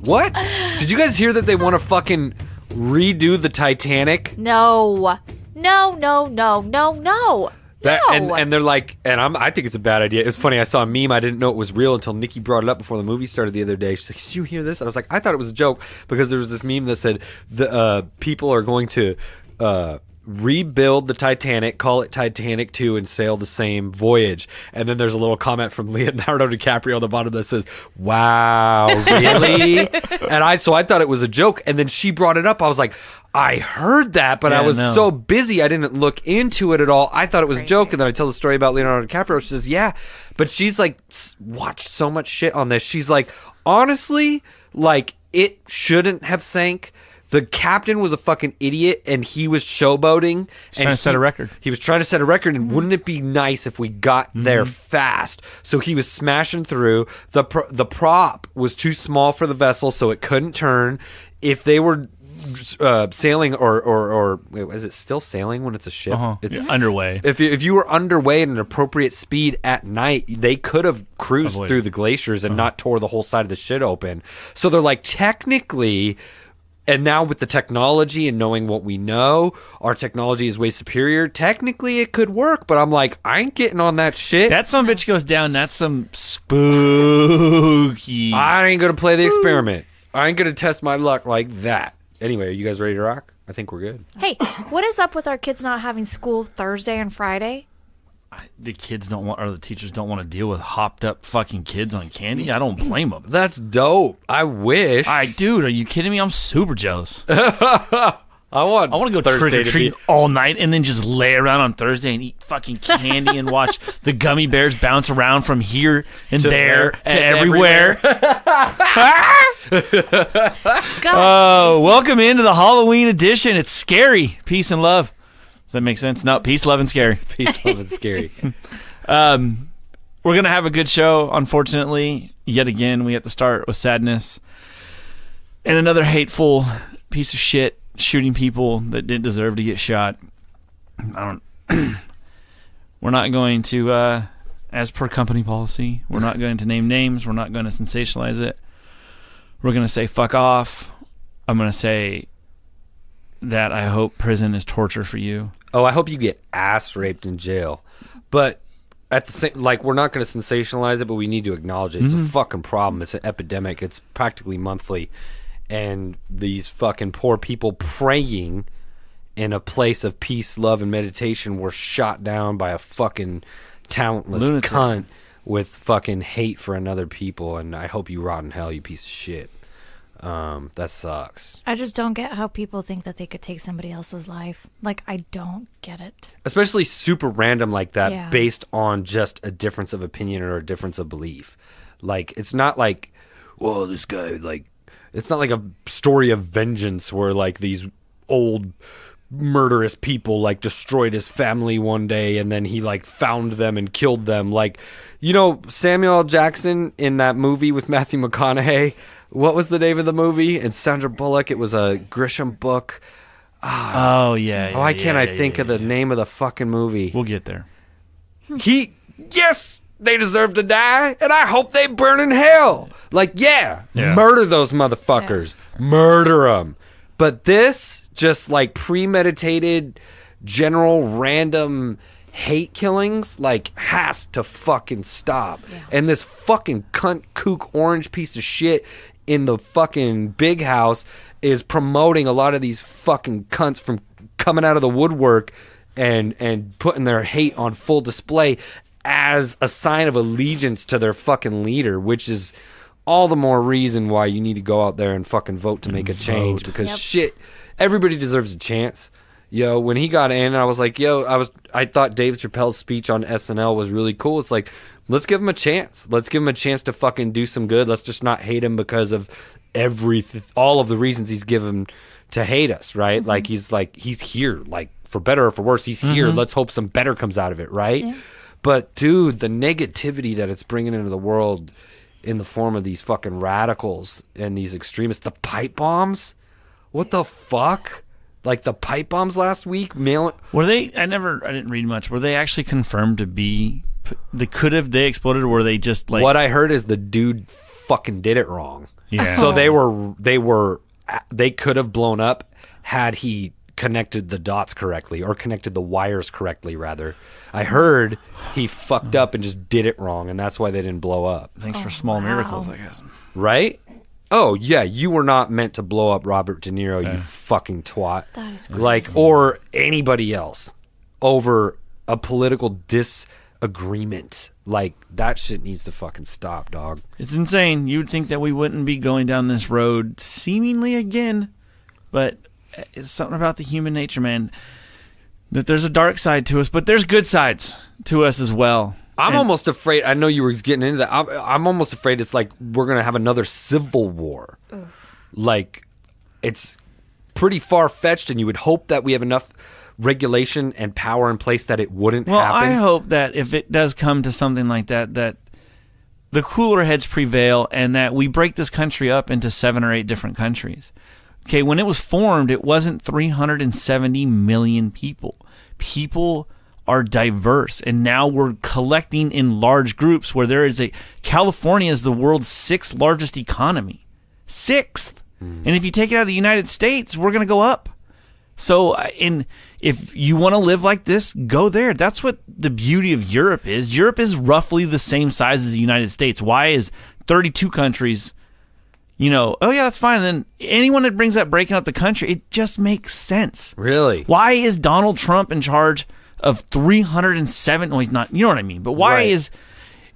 What? Did you guys hear that they want to fucking redo the Titanic? No. And they're like, I think it's a bad idea. It's funny, I saw a meme, I didn't know it was real until Nikki brought it up before the movie started the other day. She's like, did you hear this? And I was like, I thought it was a joke, because there was this meme that said the people are going to rebuild the Titanic, call it Titanic 2, and sail the same voyage. And then there's a little comment from Leonardo DiCaprio on the bottom that says, wow, really? And I thought it was a joke, and then she brought it up. I was like, I heard that, but I was so busy I didn't look into it at all. I thought it was a joke, and then I tell the story about Leonardo DiCaprio. She says, yeah, but she's like watched so much shit on this. She's like, honestly, like, it shouldn't have sank. The captain was a fucking idiot, and he was showboating. Trying to set a record. He was trying to set a record, and wouldn't it be nice if we got there fast? So he was smashing through. The prop was too small for the vessel, so it couldn't turn. If they were sailing, or wait, is it still sailing when it's a ship? It's underway. If you were underway at an appropriate speed at night, they could have cruised through the glaciers and not tore the whole side of the shit open. So they're like, technically. And now with the technology and knowing what we know, our technology is way superior. Technically, it could work, but I'm like, I ain't getting on that shit. That some bitch goes down. That's some spooky. I ain't going to play the experiment. I ain't going to test my luck like that. Anyway, are you guys ready to rock? I think we're good. Hey, what is up with our kids not having school Thursday and Friday? The kids don't want, or the teachers don't want to deal with hopped up fucking kids on candy. I don't blame them. That's dope. I wish. Dude, are you kidding me? I'm super jealous. I want to go trick or treat all night and then just lay around on Thursday and eat fucking candy and watch the gummy bears bounce around from here and there to everywhere. Oh, welcome into the Halloween edition. It's scary. Peace and love. Does that make sense? No, peace, love, and scary. Peace, love, and scary. We're going to have a good show, unfortunately. Yet again, we have to start with sadness. And another hateful piece of shit shooting people that didn't deserve to get shot. We're not going to, as per company policy, we're not going to name names. We're not going to sensationalize it. We're going to say fuck off. I'm going to say that I hope prison is torture for you. Oh, I hope you get ass raped in jail. But at the same, like, we're not going to sensationalize it, but we need to acknowledge it. It's a fucking problem. It's an epidemic. It's practically monthly. And these fucking poor people praying in a place of peace, love, and meditation were shot down by a fucking talentless cunt with fucking hate for another people. And I hope you rot in hell, you piece of shit. That sucks. I just don't get how people think that they could take somebody else's life. Like, I don't get it. Especially super random like that, based on just a difference of opinion or a difference of belief. Like, it's not like, well, this guy, like, it's not like a story of vengeance where, like, these old murderous people, like, destroyed his family one day and then he, like, found them and killed them. Like, you know, Samuel L. Jackson in that movie with Matthew McConaughey, what was the name of the movie? And Sandra Bullock, it was a Grisham book. Why can't I think of the name of the fucking movie? We'll get there. Yes, they deserve to die, and I hope they burn in hell. Like, murder those motherfuckers. Yeah. Murder them. But this, just like premeditated, general, random hate killings, like, has to fucking stop. Yeah. And this fucking cunt, kook, orange piece of shit in the fucking big house is promoting a lot of these fucking cunts from coming out of the woodwork and putting their hate on full display as a sign of allegiance to their fucking leader, which is all the more reason why you need to go out there and fucking vote to make a change, because shit, everybody deserves a chance. Yo, when he got in, I was like, I thought Dave Chappelle's speech on SNL was really cool. It's like, let's give him a chance. Let's give him a chance to fucking do some good. Let's just not hate him because of all of the reasons he's given to hate us, right? Mm-hmm. Like, he's here, like, for better or for worse, he's here. Let's hope some better comes out of it, right? Yeah. But, dude, the negativity that it's bringing into the world in the form of these fucking radicals and these extremists, the pipe bombs, what the fuck? Like the pipe bombs last week, were they? I didn't read much. Were they actually confirmed to be? They exploded, or were they just like? What I heard is the dude fucking did it wrong. Yeah. So they could have blown up had he connected the dots correctly, or connected the wires correctly, rather. I heard he fucked up and just did it wrong, and that's why they didn't blow up. Thanks for small miracles, I guess. Right? Oh, yeah, you were not meant to blow up Robert De Niro, you fucking twat. That is crazy. Like, or anybody else over a political disagreement. Like, that shit needs to fucking stop, dog. It's insane. You would think that we wouldn't be going down this road seemingly again, but it's something about the human nature, man, that there's a dark side to us, but there's good sides to us as well. I'm almost afraid. I know you were getting into that. I'm almost afraid it's like we're going to have another civil war. Like, it's pretty far-fetched, and you would hope that we have enough regulation and power in place that it wouldn't happen. I hope that if it does come to something like that, that the cooler heads prevail and that we break this country up into 7 or 8 different countries. Okay, when it was formed, it wasn't 370 million people. People are diverse, and now we're collecting in large groups where there is California is the world's 6th largest economy. 6th. And if you take it out of the United States, we're going to go up. So if you want to live like this, go there. That's what the beauty of Europe is. Europe is roughly the same size as the United States. Why is 32 countries, oh yeah, that's fine. And then anyone that brings up breaking up the country, it just makes sense. Really? Why is Donald Trump in charge of 307? No, he's not. You know what I mean? But why is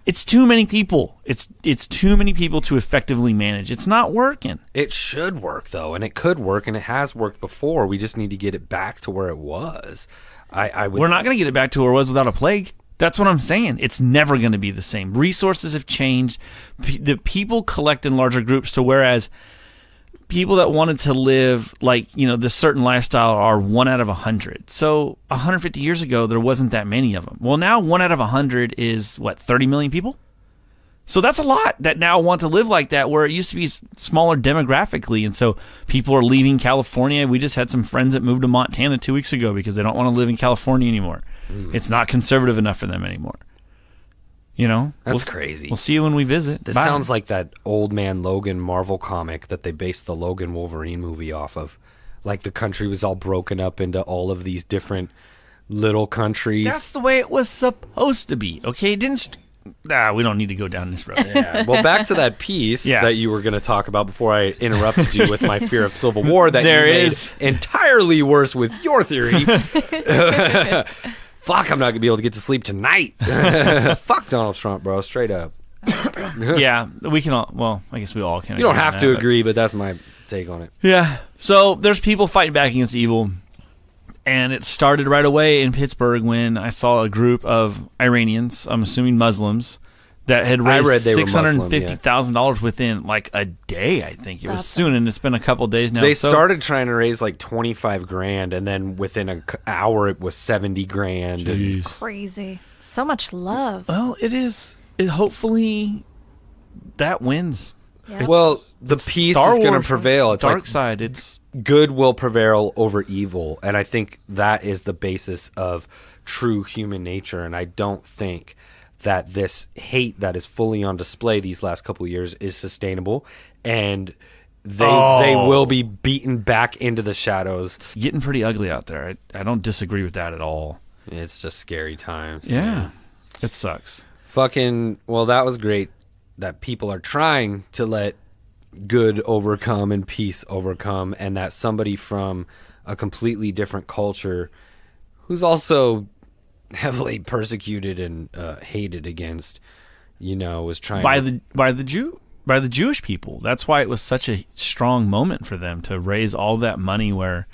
it's too many people? It's too many people to effectively manage. It's not working. It should work though, and it could work, and it has worked before. We just need to get it back to where it was. We're not going to get it back to where it was without a plague. That's what I'm saying. It's never going to be the same. Resources have changed. The people collect in larger groups, to whereas people that wanted to live like, this certain lifestyle are 1 out of 100. So 150 years ago, there wasn't that many of them. Well, now 1 out of 100 is, 30 million people? So that's a lot that now want to live like that, where it used to be smaller demographically. And so people are leaving California. We just had some friends that moved to Montana 2 weeks ago because they don't want to live in California anymore. It's not conservative enough for them anymore. That's crazy. We'll see you when we visit. This sounds like that Old Man Logan Marvel comic that they based the Logan Wolverine movie off of. Like, the country was all broken up into all of these different little countries. That's the way it was supposed to be. Okay, we don't need to go down this road. Yeah. Well, back to that piece that you were going to talk about before I interrupted you with my fear of civil war. That there you is made entirely worse with your theory. Fuck, I'm not going to be able to get to sleep tonight. Fuck Donald Trump, bro. Straight up. Yeah, we can all, well, I guess we all can. You don't have to agree, but that's my take on it. Yeah. So there's people fighting back against evil. And it started right away in Pittsburgh when I saw a group of Iranians, I'm assuming Muslims, that had raised $650,000 within like a day, I think. It was soon, and it's been a couple days now. They started trying to raise like 25 grand, and then within an hour it was 70 grand. It's crazy. So much love. Well, it is. Hopefully that wins. Yeah. Well, the peace is going to prevail. It's dark side. It's good will prevail over evil, and I think that is the basis of true human nature. And I don't think that this hate that is fully on display these last couple of years is sustainable, and they will be beaten back into the shadows. It's getting pretty ugly out there. I don't disagree with that at all. It's just scary times. Yeah, man. It sucks. Well, that was great that people are trying to let good overcome and peace overcome, and that somebody from a completely different culture who's also heavily persecuted and hated against, was trying by the Jewish people. That's why it was such a strong moment for them to raise all that money. Where,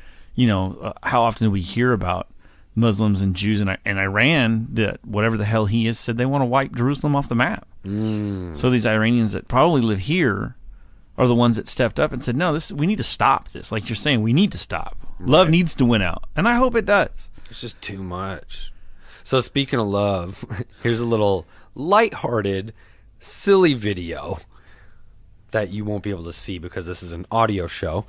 how often do we hear about Muslims and Jews in Iran, that whatever the hell he is, said they want to wipe Jerusalem off the map. So these Iranians that probably live here are the ones that stepped up and said, no, we need to stop this. Like you're saying, we need to stop. Right. Love needs to win out. And I hope it does. It's just too much. So speaking of love, here's a little lighthearted, silly video that you won't be able to see because this is an audio show.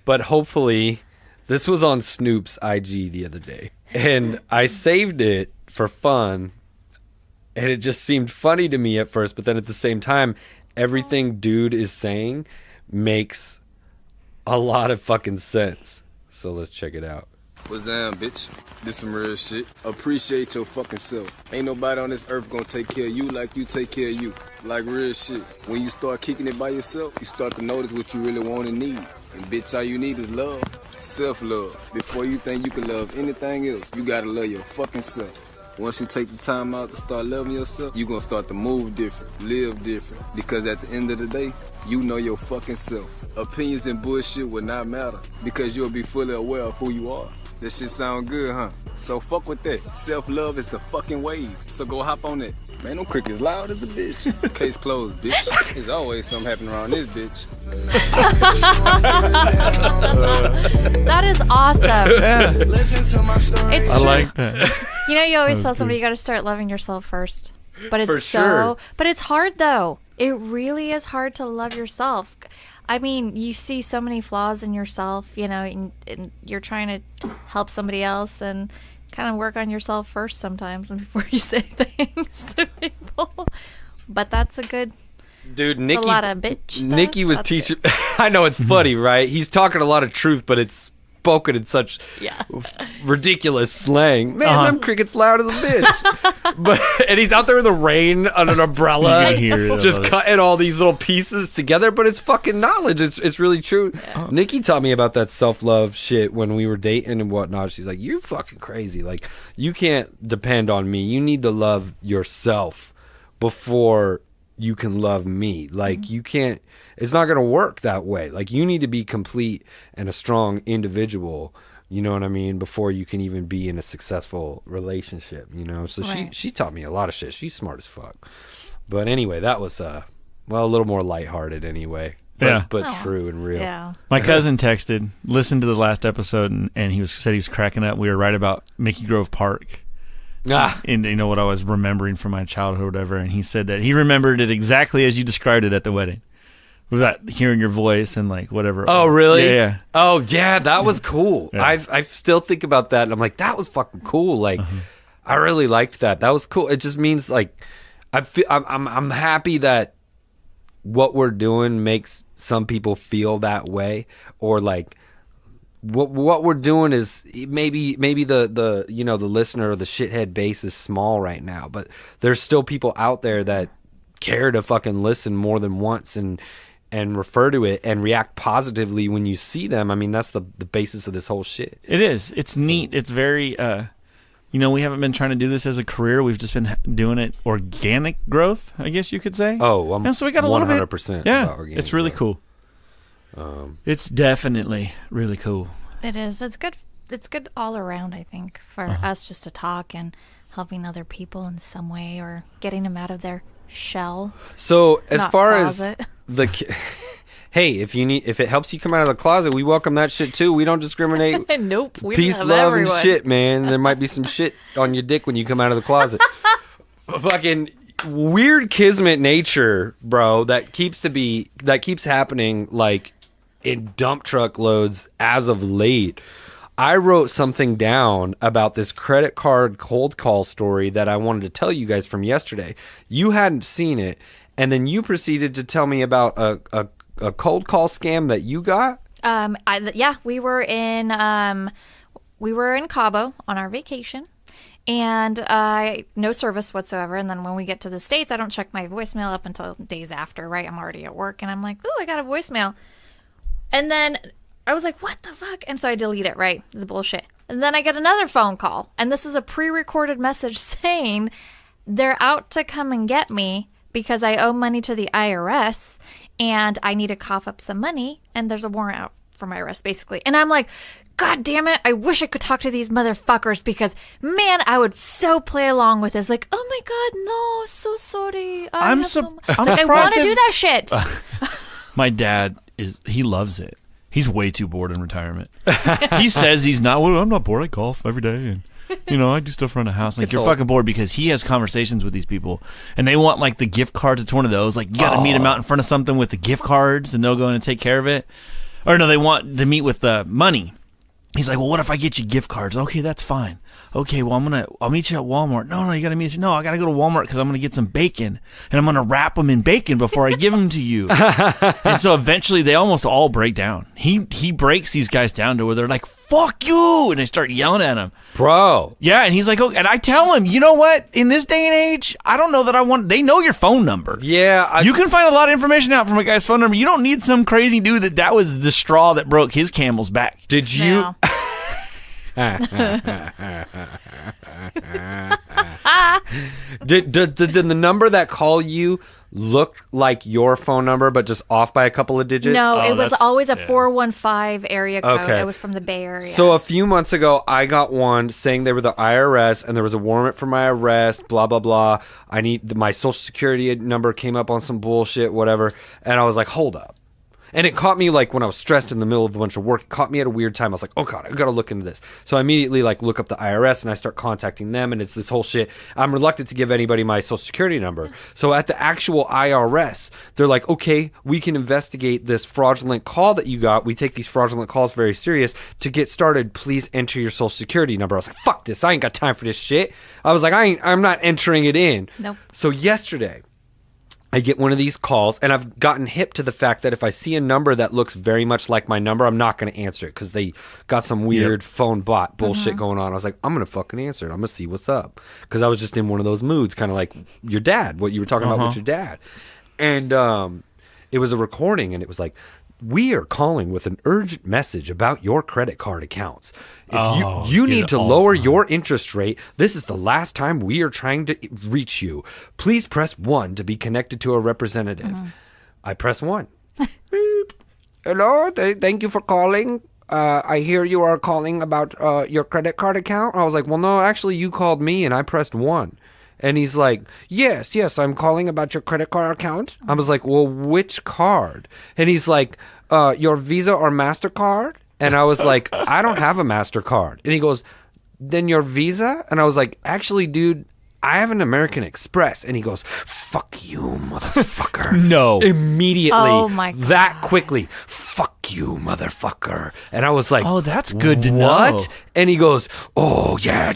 But hopefully, this was on Snoop's IG the other day. And I saved it for fun. And it just seemed funny to me at first, but then at the same time, everything dude is saying makes a lot of fucking sense. So let's check it out. What's up, bitch? This some real shit. Appreciate your fucking self. Ain't nobody on this earth gonna take care of you like you take care of you. Like real shit. When you start kicking it by yourself, you start to notice what you really want and need. And bitch, all you need is love. Self-love. Before you think you can love anything else, you gotta love your fucking self. Once you take the time out to start loving yourself, you gonna start to move different, live different. Because at the end of the day, you know your fucking self. Opinions and bullshit will not matter because you'll be fully aware of who you are. This shit sound good, huh? So fuck with that. Self-love is the fucking wave. So go hop on it. Man, them crickets loud as a bitch. Case closed, bitch. There's always something happening around this bitch. That is awesome. Yeah. It's I true. like that. You know, you always tell somebody you got to start loving yourself first. But it's For sure. but it's hard though. It really is hard to love yourself. I mean, you see so many flaws in yourself, you know, and you're trying to help somebody else and kind of work on yourself first sometimes before you say things to people. But that's a good, Dude, Nikki, a lot of bitch stuff. Nikki was That's teaching. I know it's funny, right? He's talking a lot of truth, but it's spoken in such Yeah. ridiculous slang. Man, them crickets loud as a bitch. And he's out there in the rain on an umbrella, You can hear it. just cutting all these little pieces together. But it's fucking knowledge. It's really true. Nikki taught me about that self-love shit when we were dating and whatnot. She's like, "You're fucking crazy. Like, you can't depend on me. You need to love yourself before you can love me. Like, you can't, it's not going to work that way. Like, you need to be complete and a strong individual, you know what I mean, before you can even be in a successful relationship, you know?" So Right. she taught me a lot of shit. She's smart as fuck. But anyway, that was well, a little more lighthearted anyway. Yeah. But Oh, true and real. Yeah. My cousin texted, listened to the last episode, and said he was cracking up. We were right about Mickey Grove Park. Ah, And you know what I was remembering from my childhood or whatever, and he said that he remembered it exactly as you described it at the wedding, without hearing your voice and like whatever. oh, really? Yeah. Oh, yeah, that was cool. Yeah. I still think about that, and I'm like, that was fucking cool. Like, I really liked that. That was cool. It just means like, I'm happy that what we're doing makes some people feel that way, or like what we're doing is maybe the you know, the listener or the shithead base is small right now, but there's still people out there that care to fucking listen more than once and refer to it and react positively when you see them. I mean, that's the basis of this whole shit. It is. It's neat. It's very, you know, we haven't been trying to do this as a career. We've just been doing it organic growth, I guess you could say. Oh, I'm and so we got a little bit. 100% Yeah, about organic it's really growth. cool. It's definitely really cool. It is. It's good. It's good all around, I think, for us just to talk and helping other people in some way or getting them out of their shell. So as Not far closet. as hey, if it helps you come out of the closet, we welcome that shit too. We don't discriminate. Nope. We Peace, love love, everyone. and shit, man. There might be some shit on your dick when you come out of the closet. Fucking weird kismet nature, bro. That keeps happening like in dump truck loads as of late. I wrote something down about this credit card cold call story that I wanted to tell you guys from yesterday. You hadn't seen it, and then you proceeded to tell me about a cold call scam that you got. We were in Cabo on our vacation, and no service whatsoever. And then when we get to the States, I don't check my voicemail up until days after. Right, I'm already at work, and I'm like, "Ooh, I got a voicemail," and then I was like, "What the fuck?" And so I delete it. Right, it's bullshit. And then I get another phone call, and this is a pre-recorded message saying they're out to come and get me because I owe money to the IRS and I need to cough up some money, and there's a warrant out for my arrest, basically. And I'm like, God damn it, I wish I could talk to these motherfuckers because, man, I would so play along with this. Like, oh my God, no, so sorry. I'm I surprised want to his- do that shit. My dad he loves it. He's way too bored in retirement. He says he's not. Well, I'm not bored. I golf every day, and you know, I do stuff around the house. Like, you're fucking bored because he has conversations with these people, and they want like the gift cards. It's one of those. Like, you got to meet them out in front of something with the gift cards, and they'll go in and take care of it. Or no, they want to meet with the money. He's like, well, what if I get you gift cards? Okay, that's fine. okay, well, I'll meet you at Walmart. No, you got to meet. No, I got to go to Walmart because I'm going to get some bacon and I'm going to wrap them in bacon before I give them to you. And so eventually they almost all break down. He breaks these guys down to where they're like, fuck you. And they start yelling at him. Bro. Yeah. And he's like, and I tell him, you know what? In this day and age, I don't know that they know your phone number. Yeah. You can find a lot of information out from a guy's phone number. You don't need some crazy dude that was the straw that broke his camel's back. Did you? No. Did the number that called you look like your phone number but just off by a couple of digits? No, it was always a 415 area code. Okay. It was from the Bay Area. So a few months ago, I got one saying they were the IRS and there was a warrant for my arrest, blah, blah, blah. My social security number came up on some bullshit, whatever. And I was like, hold up. And it caught me like when I was stressed in the middle of a bunch of work. It caught me at a weird time. I was like, oh God, I got to look into this. So I immediately like look up the IRS and I start contacting them and it's this whole shit. I'm reluctant to give anybody my social security number. So at the actual IRS, they're like, okay, we can investigate this fraudulent call that you got. We take these fraudulent calls very serious. To get started, please enter your social security number. I was like, fuck this. I ain't got time for this shit. I was like, I'm not entering it in. Nope. So yesterday, I get one of these calls, and I've gotten hip to the fact that if I see a number that looks very much like my number, I'm not going to answer it because they got some weird phone bot bullshit going on. I was like, I'm going to fucking answer it. I'm going to see what's up. Because I was just in one of those moods, kind of like your dad, what you were talking about with your dad. And it was a recording, and it was like, we are calling with an urgent message about your credit card accounts. If you need to lower your interest rate, this is the last time we are trying to reach you. Please press 1 to be connected to a representative. I press 1. Beep. Hello, thank you for calling. I hear you are calling about your credit card account. I was like, well, no, actually, you called me and I pressed 1. And he's like, yes, I'm calling about your credit card account. I was like, well, which card? And he's like, your Visa or MasterCard? And I was like, I don't have a MasterCard. And he goes, then your Visa? And I was like, actually, dude, I have an American Express. And he goes, fuck you, motherfucker. No. Immediately. Oh, my God. That quickly. Fuck you, motherfucker. And I was like, oh, that's good to what? know. And he goes, oh, yeah.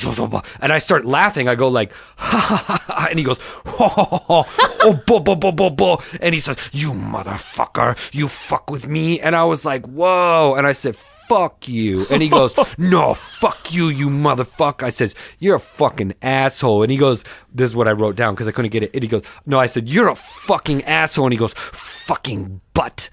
And I start laughing. I go like, ha, ha, ha, ha. And he goes, ho, ho, ho, ho. Oh, bo, bo, bo, bo, bo. And he says, you motherfucker, you fuck with me. And I was like, whoa. And I said, fuck you. And he goes, no, fuck you, you motherfucker. I said, you're a fucking asshole. And he goes, this is what I wrote down because I couldn't get it. And he goes, no, I said, you're a fucking asshole. And he goes, fucking butt.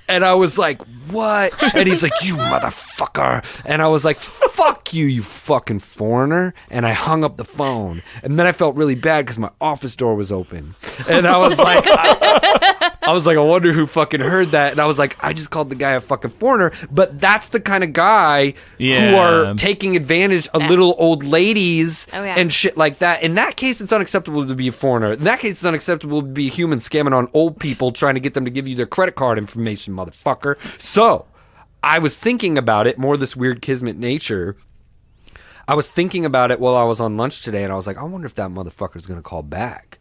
And I was like, what? And he's like, you motherfucker. And I was like, fuck you, you fucking foreigner. And I hung up the phone. And then I felt really bad because my office door was open. And I was like, I wonder who fucking heard that. And I was like, I just called the guy a fucking foreigner. But that's the kind of guy who are taking advantage of little old ladies and shit like that. In that case, it's unacceptable to be a foreigner. In that case, it's unacceptable to be a human scamming on old people trying to get them to give you their credit card information, motherfucker. So I was thinking about it, more this weird kismet nature. I was thinking about it while I was on lunch today, and I was like, I wonder if that motherfucker's going to call back.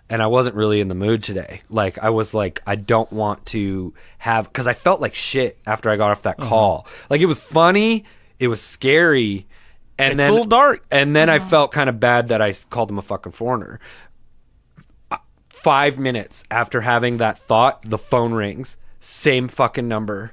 And I wasn't really in the mood today. Like, I was like, I don't want to have, because I felt like shit after I got off that call. Like, it was funny, it was scary, and it's a little dark. And then I felt kind of bad that I called him a fucking foreigner. 5 minutes after having that thought, the phone rings. Same fucking number.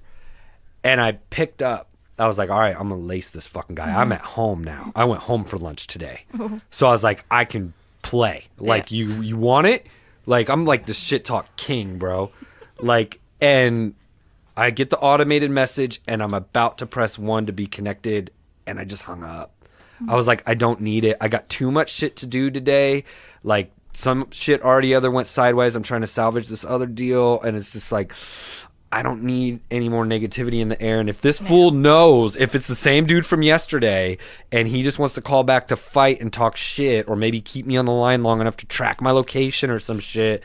And I picked up. I was like, all right, I'm going to lace this fucking guy. I'm at home now. I went home for lunch today. So I was like, I can play. Like, you want it? Like, I'm like the shit talk king, bro. Like, and I get the automated message and I'm about to press 1 to be connected and I just hung up. I was like, I don't need it. I got too much shit to do today. Like, some shit already went sideways. I'm trying to salvage this other deal, and it's just like, I don't need any more negativity in the air. And if this fool knows, if it's the same dude from yesterday, and he just wants to call back to fight and talk shit, or maybe keep me on the line long enough to track my location or some shit,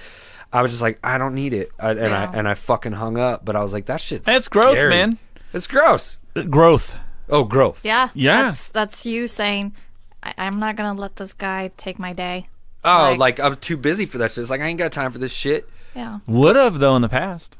I was just like, I don't need it. And I fucking hung up. But I was like, that shit's That's gross, scary. man. It's gross. Growth. Oh, growth. Yeah. Yeah. That's you saying, I'm not going to let this guy take my day. Oh, like I'm too busy for that shit. It's like, I ain't got time for this shit. Yeah. Would have, though, in the past.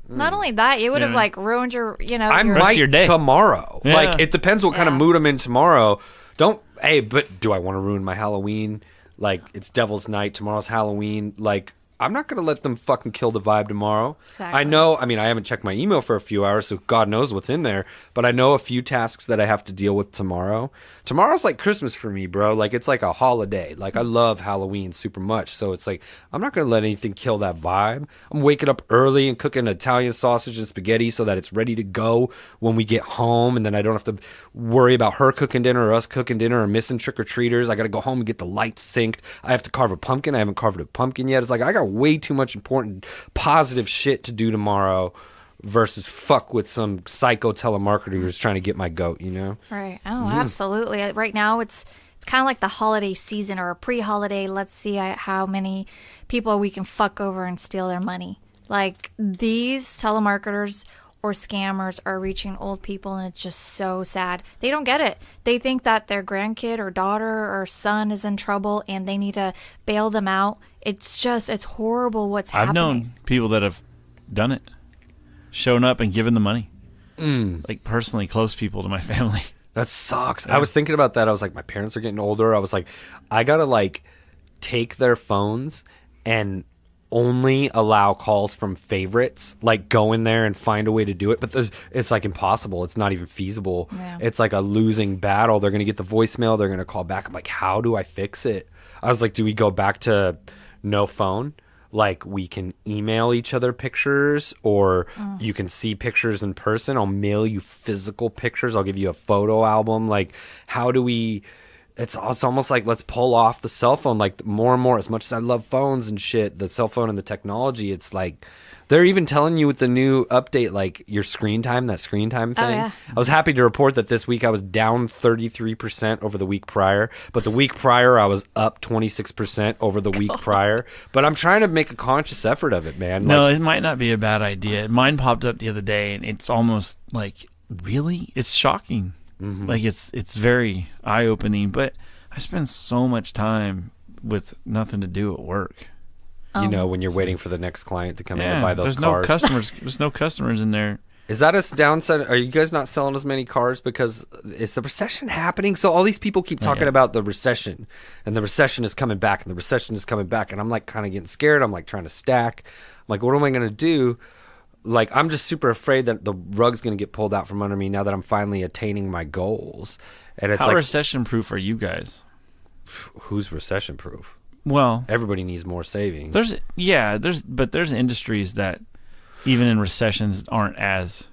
Not only that, it would have like ruined your, I your might your day. tomorrow. Yeah. Like, it depends what kind of mood I'm in tomorrow. Don't Hey, but do I want to ruin my Halloween? Like, it's Devil's Night. Tomorrow's Halloween. Like, I'm not going to let them fucking kill the vibe tomorrow. Exactly. I know, I mean, I haven't checked my email for a few hours, so God knows what's in there. But I know a few tasks that I have to deal with tomorrow. Tomorrow's like Christmas for me, bro. Like, it's like a holiday. Like, I love Halloween super much. So it's like, I'm not going to let anything kill that vibe. I'm waking up early and cooking Italian sausage and spaghetti so that it's ready to go when we get home. And then I don't have to worry about her cooking dinner or us cooking dinner or missing trick-or-treaters. I got to go home and get the lights synced. I have to carve a pumpkin. I haven't carved a pumpkin yet. It's like, I got way too much important positive shit to do tomorrow versus fuck with some psycho telemarketer who's trying to get my goat, you know? Right. Oh, absolutely. Right now it's kind of like the holiday season or a pre-holiday. Let's see how many people we can fuck over and steal their money. Like, these telemarketers or scammers are reaching old people, and it's just so sad. They don't get it. They think that their grandkid or daughter or son is in trouble and they need to bail them out. It's horrible what's happening. I've known people that have done it, shown up and given the money. Like, personally close people to my family. That sucks. Yeah. I was thinking about that. I was like, my parents are getting older. I was like, I gotta like take their phones and only allow calls from favorites, like go in there and find a way to do it, but it's like impossible. It's not even feasible. Yeah. It's like a losing battle. They're gonna get the voicemail, they're gonna call back. I'm like, how do I fix it? I was like, do we go back to no phone? Like, we can email each other pictures, or you can see pictures in person. I'll mail you physical pictures. I'll give you a photo album. Like, how do we... It's almost like, let's pull off the cell phone. Like, more and more, as much as I love phones and shit, the cell phone and the technology, it's like, they're even telling you with the new update, like, your screen time, that screen time thing. Yeah. I was happy to report that this week I was down 33% over the week prior, but the week prior I was up 26% over the week prior. But I'm trying to make a conscious effort of it, man. No, it might not be a bad idea. Mine popped up the other day, and it's almost like, really? It's shocking. Like, it's very eye-opening, but I spend so much time with nothing to do at work. You know, when you're waiting for the next client to come in and buy those cars. There's no customers in there. Is that a downside? Are you guys not selling as many cars because is the recession happening? So all these people keep talking about the recession, and the recession is coming back, and the recession is coming back, and I'm like kind of getting scared. I'm like trying to stack. I'm like, what am I going to do? Like, I'm just super afraid that the rug's going to get pulled out from under me now that I'm finally attaining my goals. And it's How recession-proof are you guys? Who's recession-proof? Well, everybody needs more savings. There's industries that even in recessions aren't as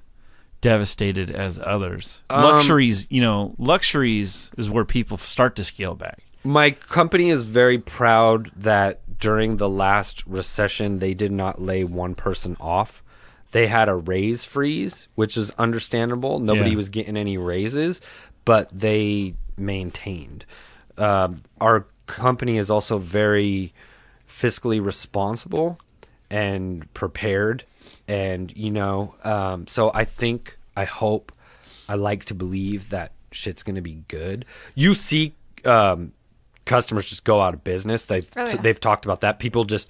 devastated as others. Luxuries is where people start to scale back. My company is very proud that during the last recession, they did not lay one person off. They had a raise freeze, which is understandable. Nobody was getting any raises, but they maintained. Our company is also very fiscally responsible and prepared. And, so I hope, I like to believe that shit's going to be good. You see customers just go out of business. They've talked about that. People just,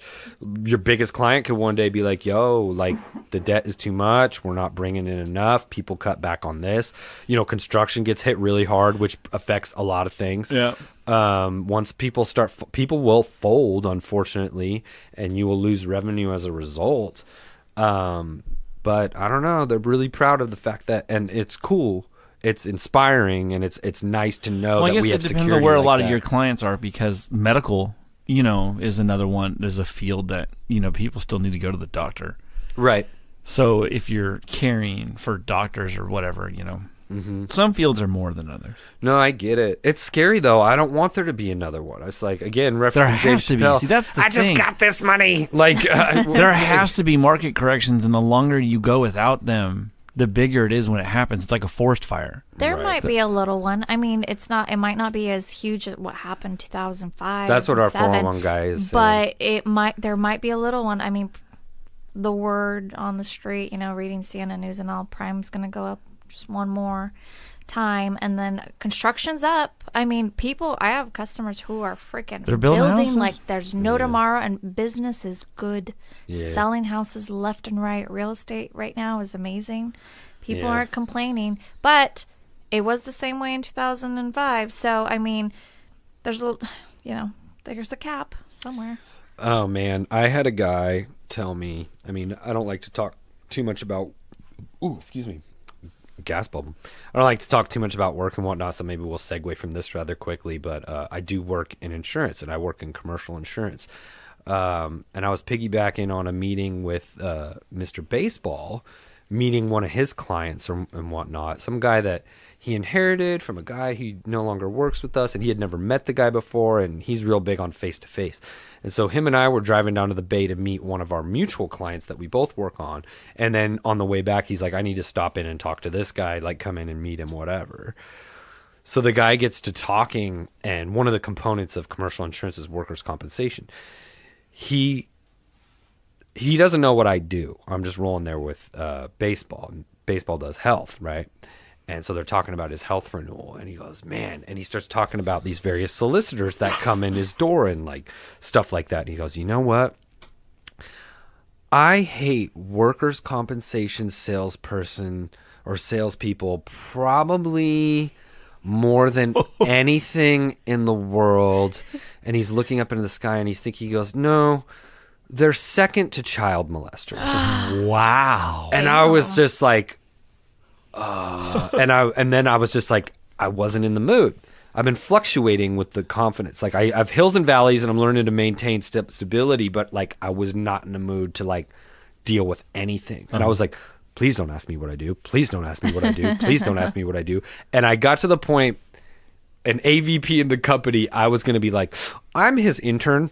your biggest client could one day be like, yo, like, the debt is too much. We're not bringing in enough. People cut back on this. Construction gets hit really hard, which affects a lot of things. Yeah. Once people will fold, unfortunately, and you will lose revenue as a result. But I don't know. They're really proud of the fact that, and it's cool. It's inspiring, and it's nice to know that we have security. I guess it depends on where a lot of your clients are, because medical, is another one. There's a field that, people still need to go to the doctor. Right. So if you're caring for doctors or whatever, some fields are more than others. No, I get it. It's scary, though. I don't want there to be another one. It's like, again, there has to be. See, that's the thing. I just got this money. Like, there has to be market corrections, and the longer you go without them, the bigger it is when it happens. It's like a forest fire. There might be a little one. I mean, it might not be as huge as what happened 2005. That's what our 401 guy is saying. But there might be a little one. I mean, the word on the street, reading CNN News and all, Prime's going to go up just one more time, and then construction's up. I mean, I have customers who are freaking building houses? like there's no tomorrow, and business is good. Selling houses left and right. Real estate right now is amazing. People aren't complaining, but it was the same way in 2005. So, I mean, there's there's a cap somewhere. Oh, man. I had a guy tell me, I mean, I don't like to talk too much about, gas bubble. I don't like to talk too much about work and whatnot, so maybe we'll segue from this rather quickly, but I do work in insurance, and I work in commercial insurance. And I was piggybacking on a meeting with Mr. Baseball, meeting one of his clients and whatnot, some guy that he inherited from a guy who no longer works with us, and he had never met the guy before, and he's real big on face-to-face. And so him and I were driving down to the Bay to meet one of our mutual clients that we both work on, and then on the way back, he's like, I need to stop in and talk to this guy, like come in and meet him, whatever. So the guy gets to talking, and one of the components of commercial insurance is workers' compensation. He doesn't know what I do. I'm just rolling there with baseball, and baseball does health, right? And so they're talking about his health renewal, and he goes, man, and he starts talking about these various solicitors that come in his door and like stuff like that. And he goes, you know what? I hate workers' compensation salesperson or salespeople probably more than anything in the world. And he's looking up into the sky and he goes, no, they're second to child molesters. Wow. And I was just like, and then I was just like, I wasn't in the mood. I've been fluctuating with the confidence. Like I have hills and valleys, and I'm learning to maintain stability. But like I was not in the mood to like deal with anything. And I was like, please don't ask me what I do. Please don't ask me what I do. Please don't ask me what I do. And I got to the point, an AVP in the company, I was going to be like, I'm his intern.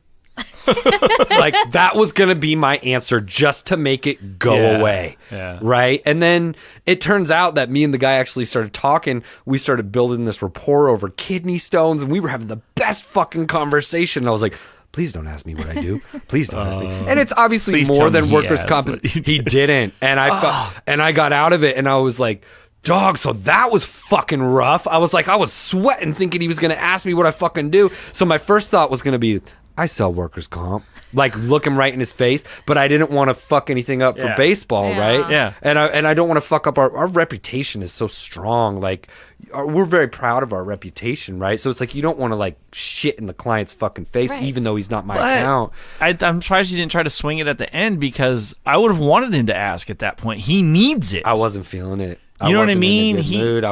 Like that was gonna be my answer just to make it go away. Right. And then it turns out that me and the guy actually started talking. We started building this rapport over kidney stones, and we were having the best fucking conversation. And I was like, please don't ask me what I do. Please don't ask me. And it's obviously more than workers' comp. He didn't. And I got out of it, and I was like, dog, so that was fucking rough. I was sweating thinking he was going to ask me what I fucking do. So my first thought was going to be, I sell workers' comp. Like, look him right in his face. But I didn't want to fuck anything up for baseball, right? Yeah. And I don't want to fuck up our reputation is so strong. Like, we're very proud of our reputation, right? So it's like you don't want to, like, shit in the client's fucking face, even though he's not my account. I'm surprised you didn't try to swing it at the end, because I would have wanted him to ask at that point. He needs it. I wasn't feeling it. You know what I mean? In a good mood. I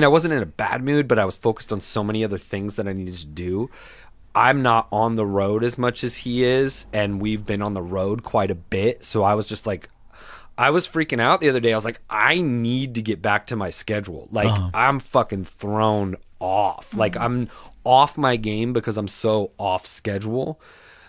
wasn't in a bad mood, but I was focused on so many other things that I needed to do. I'm not on the road as much as he is, and we've been on the road quite a bit. So I was just like, I was freaking out the other day. I was like, I need to get back to my schedule. Like, I'm fucking thrown off. Like, I'm off my game because I'm so off schedule.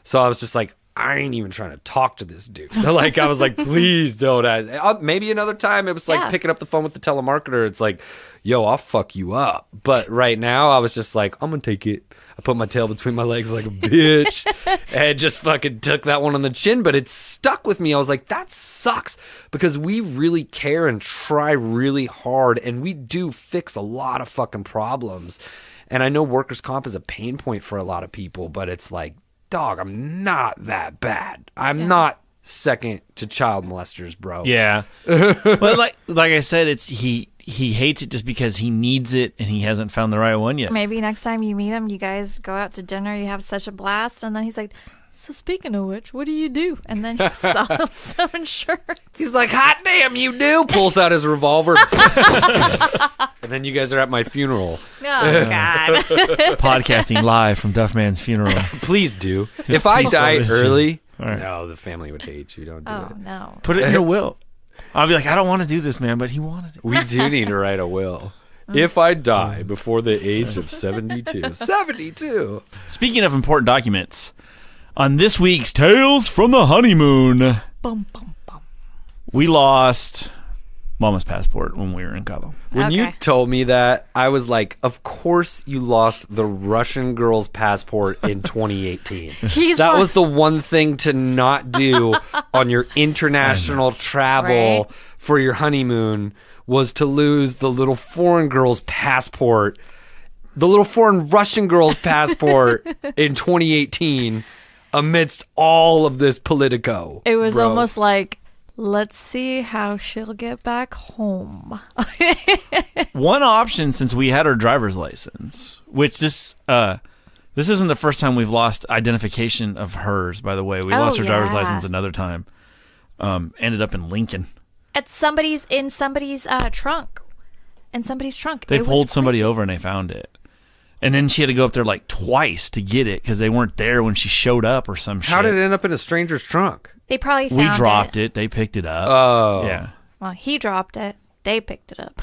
So I was just like, I ain't even trying to talk to this dude. Like, I was like, please don't ask. Maybe another time it was like picking up the phone with the telemarketer. It's like, yo, I'll fuck you up. But right now I was just like, I'm going to take it. I put my tail between my legs like a bitch and just fucking took that one on the chin. But it stuck with me. I was like, that sucks, because we really care and try really hard, and we do fix a lot of fucking problems. And I know workers' comp is a pain point for a lot of people, but it's like, dog, I'm not that bad. I'm not second to child molesters, bro. Yeah. But like I said, it's he hates it just because he needs it and he hasn't found the right one yet. Maybe next time you meet him, you guys go out to dinner, you have such a blast, and then he's like, so speaking of which, what do you do? And then you sell him some insurance. He's like, hot damn, you do. Pulls out his revolver. And then you guys are at my funeral. Oh, God. Podcasting live from Duffman's funeral. Please do. If I die early, no, the family would hate you. Don't do it. Oh, no. Put it in your will. I'll be like, I don't want to do this, man, but he wanted it. We do need to write a will. If I die before the age of 72. 72. Speaking of important documents, on this week's Tales from the Honeymoon, Bum, bum, bum. we lost Mama's passport when we were in Cabo. When you told me that, I was like, of course you lost the Russian girl's passport in 2018. That was the one thing to not do on your international travel for your honeymoon, was to lose the little foreign girl's passport, the little foreign Russian girl's passport in 2018 amidst all of this Politico. It was almost like Let's see how she'll get back home. One option, since we had our driver's license, which this isn't the first time we've lost identification of hers, by the way. We lost her driver's license another time. Ended up in Lincoln. In somebody's trunk. In somebody's trunk. They pulled somebody over and they found it. And then she had to go up there like twice to get it because they weren't there when she showed up or some shit. How did it end up in a stranger's trunk? They probably found it. We dropped it. They picked it up. Oh. Yeah. Well, he dropped it. They picked it up.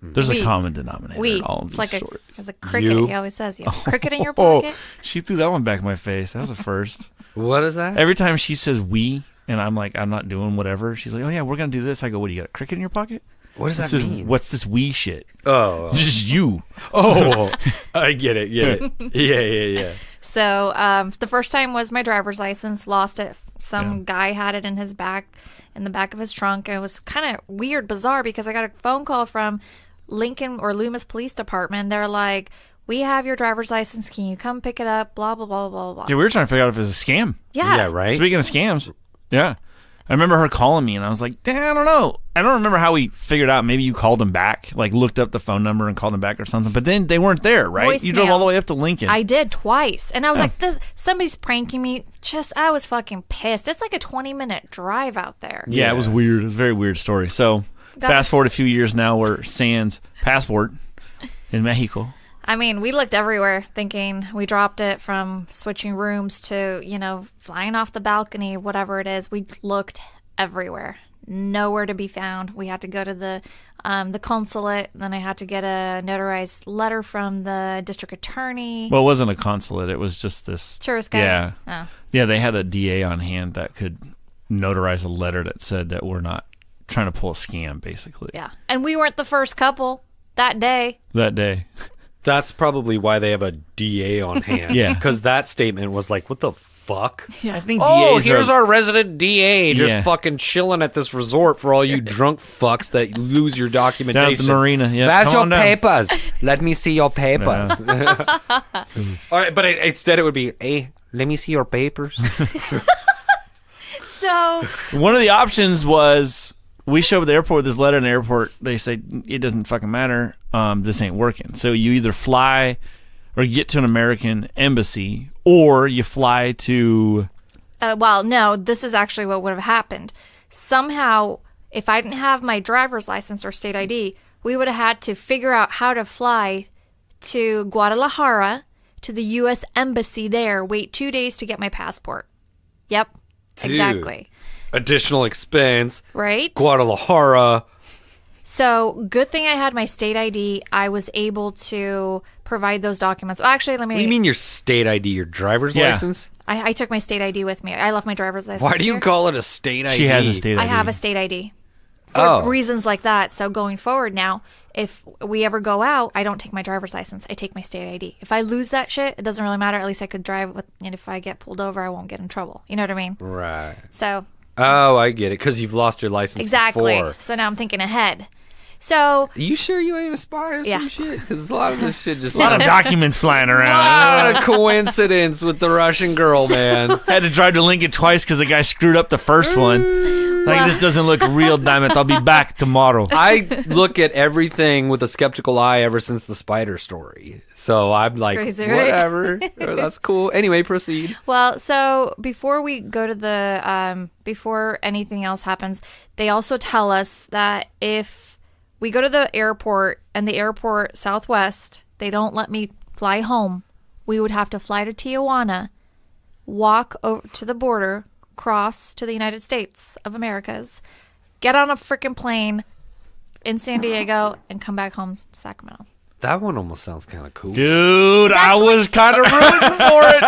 There's a common denominator in all of these stories. It's a cricket. You? He always says, cricket in your pocket. She threw that one back in my face. That was a first. What is that? Every time she says we, and I'm like, I'm not doing whatever, she's like, oh yeah, we're going to do this. I go, what, do you got a cricket in your pocket? What does that mean? What's this we shit? Oh. Just you. Oh. I get it. Yeah. So the first time was my driver's license. Lost it. Some guy had it in the back of his trunk. And it was kind of weird, bizarre, because I got a phone call from Lincoln or Loomis Police Department. They're like, we have your driver's license. Can you come pick it up? Blah, blah, blah, blah, blah. Yeah, we were trying to figure out if it was a scam. Yeah, right? Speaking of scams, yeah. I remember her calling me, and I was like, I don't know. I don't remember how we figured out. Maybe you called them back, like looked up the phone number and called them back or something. But then they weren't there, right? Voicemail. You drove all the way up to Lincoln. I did twice. And I was like, somebody's pranking me. I was fucking pissed. It's like a 20-minute drive out there. Yeah, it was weird. It was a very weird story. So fast forward a few years now, we're sans passport in Mexico. I mean, we looked everywhere thinking we dropped it from switching rooms to, flying off the balcony, whatever it is. We looked everywhere. Nowhere to be found. We had to go to the consulate. Then I had to get a notarized letter from the district attorney. Well, it wasn't a consulate. It was just this tourist guy. Yeah. Oh. Yeah, they had a DA on hand that could notarize a letter that said that we're not trying to pull a scam, basically. Yeah. And we weren't the first couple that day. That's probably why they have a DA on hand. Yeah. Because that statement was like, what the fuck? Yeah. I think DAs DAs here's our resident DA just Yeah. fucking chilling at this resort for all you drunk fucks that lose your documentation. Down at the marina. Yeah, That's come your on down. papers. Let me see your papers. All right, but instead it would be, hey, let me see your papers. So One of the options was we show up at the airport with this letter in the airport. They say, it doesn't fucking matter. This ain't working. So you either fly or get to an American embassy or you fly to... no, this is actually what would have happened. Somehow, if I didn't have my driver's license or state ID, we would have had to figure out how to fly to Guadalajara, to the U.S. Embassy there, wait 2 days to get my passport. Yep, Dude. exactly. Additional expense. Right? Guadalajara. So, good thing I had my state ID. I was able to provide those documents. Well, actually, let me... What do you mean your state ID, your driver's license? I took my state ID with me. I left my driver's license Why do you here. call it a state ID? She has a state ID. I have a state ID for reasons like that. So going forward now, if we ever go out, I don't take my driver's license. I take my state ID. If I lose that shit, it doesn't really matter. At least I could drive with, and if I get pulled over, I won't get in trouble. You know what I mean? Right. So. Oh, I get it. Because you've lost your license exactly. before. So now I'm thinking ahead. So. Are you sure you ain't a spy or some shit? Because a lot of this shit just... A lot of documents flying A around. lot of coincidence with the Russian girl, man. Had to drive to Lincoln twice because the guy screwed up the first one. Like, this doesn't look real, damn it. I'll be back tomorrow. I look at everything with a skeptical eye ever since the spider story. So I'm like, crazy, right? whatever. That's cool. Anyway, proceed. Well, so before we go to the, before anything else happens, they also tell us that if we go to the airport and the airport Southwest, they don't let me fly home, we would have to fly to Tijuana, walk over to the border, cross to the United States of Americas, get on a freaking plane in San Diego, and come back home to Sacramento. That one almost sounds kind of cool. Dude, I was kind of rooting for it.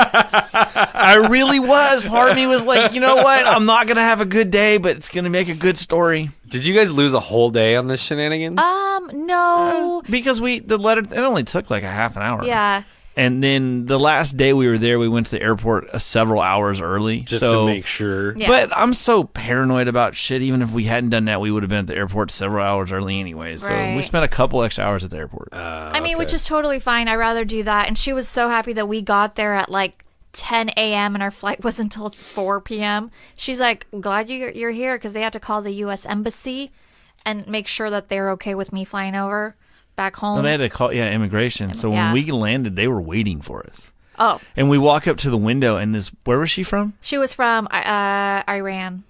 I really was. Part of me was like, you know what? I'm not going to have a good day, but it's going to make a good story. Did you guys lose a whole day on this shenanigans? No. Because the letter, it only took like a half an hour. Yeah. And then the last day we were there, we went to the airport several hours early. Just to make sure. Yeah. But I'm so paranoid about shit. Even if we hadn't done that, we would have been at the airport several hours early anyways. So Right. we spent a couple extra hours at the airport. I mean, which is totally fine. I'd rather do that. And she was so happy that we got there at like 10 a.m. and our flight was until 4 p.m. She's like, glad you're here, because they had to call the U.S. Embassy and make sure that they're okay with me flying over back home. No, they had to call immigration. So when we landed, they were waiting for us. Oh. And we walk up to the window, and where was she from? She was from Iran.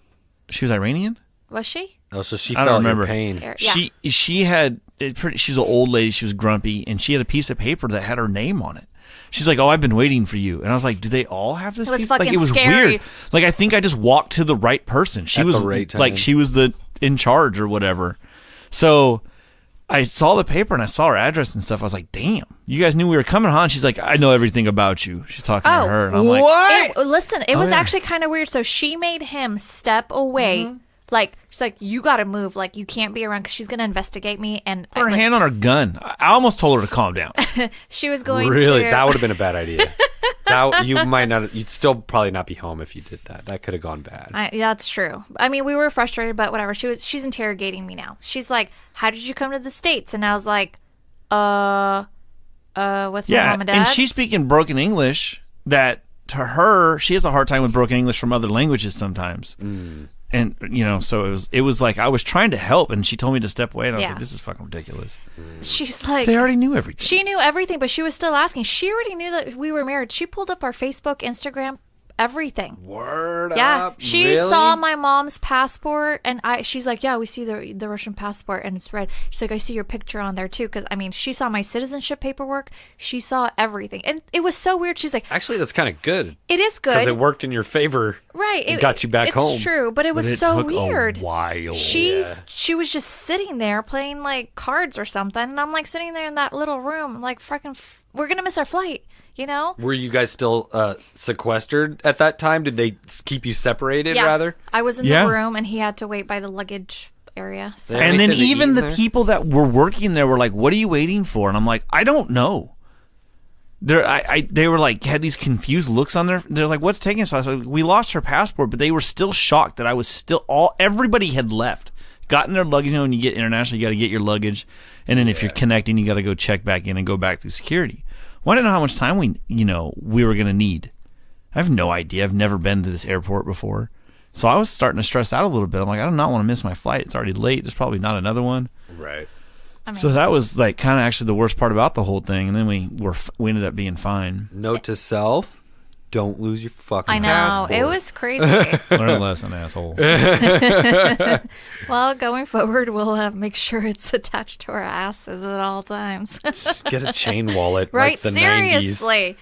She was Iranian? Was she? Oh, so she I don't felt remember. your pain. Yeah. She had she was an old lady. She was grumpy, and she had a piece of paper that had her name on it. She's like, "Oh, I've been waiting for you," and I was like, "Do they all have this?" It was piece? fucking Like, it was scary. weird. Like, I think I just walked to the right person. She At was the right time. like, she was in charge or whatever. So I saw the paper and I saw her address and stuff. I was like, "Damn, you guys knew we were coming, huh?" And she's like, "I know everything about you." She's talking to her, and I'm like, What? Listen, it was yeah. actually kind of weird. So she made him step away. Like, she's like, you got to move. Like, you can't be around because she's going to investigate me. And "Put her hand on her gun." I almost told her to calm down. she was going Really? to. That would have been a bad idea. You'd still probably not be home if you did that. That could have gone bad. Yeah, that's true. I mean, we were frustrated, but whatever. She's interrogating me now. She's like, how did you come to the States? And I was like, with my mom and dad. and she's speaking broken English that to her, she has a hard time with broken English from other languages sometimes. And, so it was like I was trying to help, and she told me to step away, and I was like, this is fucking ridiculous. She's like, They already knew everything. she knew everything, but she was still asking. She already knew that we were married. She pulled up our Facebook, Instagram, everything. Word Yeah, up. she Really? saw my mom's passport, and she's like, yeah, we see the Russian passport, and it's red. She's like, I see your picture on there too, because I mean, she saw my citizenship paperwork. She saw everything, and it was so weird. She's like, Actually, that's kind of good. it is Because good, it worked in your favor. right? It got you back home. It's true, but it was But it so took weird. a while. She was just sitting there playing like cards or something, and I'm like sitting there in that little room, like we're gonna miss our flight, Were you guys still sequestered at that time? Did they keep you separated, rather? I was in Yeah. the room, and he had to wait by the luggage area. So. Yeah. And then Anything to even eat in the there? people that were working there were like, "What are you waiting for?" And I'm like, "I don't know." They were like, had these confused looks on they're like, "What's taking us?" I was like, "We lost her passport," but they were still shocked that I was still everybody had left, gotten their luggage. When you get international, you got to get your luggage, and then if you're connecting, you got to go check back in and go back through security. Well, I didn't know how much time we were going to need. I have no idea. I've never been to this airport before. So I was starting to stress out a little bit. I'm like, I do not want to miss my flight. It's already late. There's probably not another one. Right. I mean, So that was like kind of actually the worst part about the whole thing. And then we ended up being fine. Note to self: don't lose your fucking I know passport. it was crazy. Learn a lesson, asshole. Well, going forward, we'll make sure it's attached to our asses at all times. Get a chain wallet, Right? like the 90s. Seriously,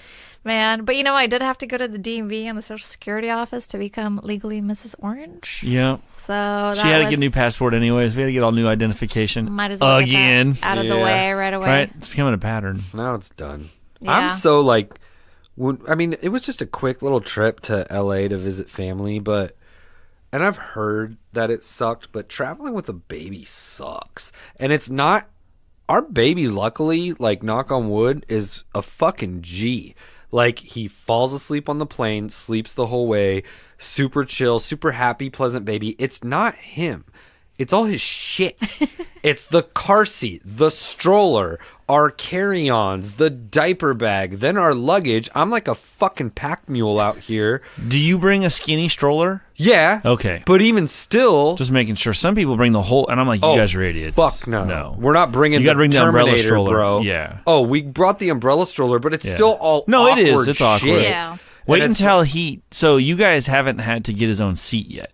man. But I did have to go to the DMV and the Social Security office to become legally Mrs. Orange. Yeah. So She had to get a new passport anyways. We had to get all new identification. Might as well again. get that out of the Yeah. way right away. Right? It's becoming a pattern. Now it's done. Yeah. I'm so like, it was just a quick little trip to LA to visit family, and I've heard that it sucked, but traveling with a baby sucks. And it's not, our baby, luckily, like, knock on wood, is a fucking G. Like, he falls asleep on the plane, sleeps the whole way, super chill, super happy, pleasant baby. It's not him. It's all his shit. It's the car seat, the stroller, our carry-ons, the diaper bag, then our luggage. I'm like a fucking pack mule out here. Do you bring a skinny stroller? Yeah. Okay. But even still, Just making sure. Some people bring the whole, and I'm like, you guys are idiots. Fuck no. No. We're not bringing You the gotta bring the umbrella Terminator, stroller. bro. Yeah. Oh, we brought the umbrella stroller, but it's Yeah. still all No, it is. awkward It's awkward. shit. Yeah. Wait And it's- until so you guys haven't had to get his own seat yet.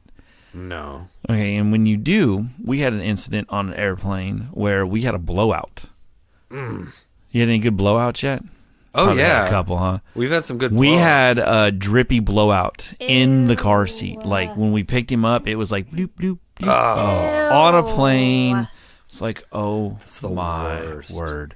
No. Okay, and when you do, we had an incident on an airplane where we had a blowout. You had any good blowouts yet? Oh, Probably had yeah. a couple, huh? We've had some good We blowouts. had a drippy blowout in the car seat. Like when we picked him up, it was like bloop bloop bloop. On a plane. It's like, oh the my worst. word.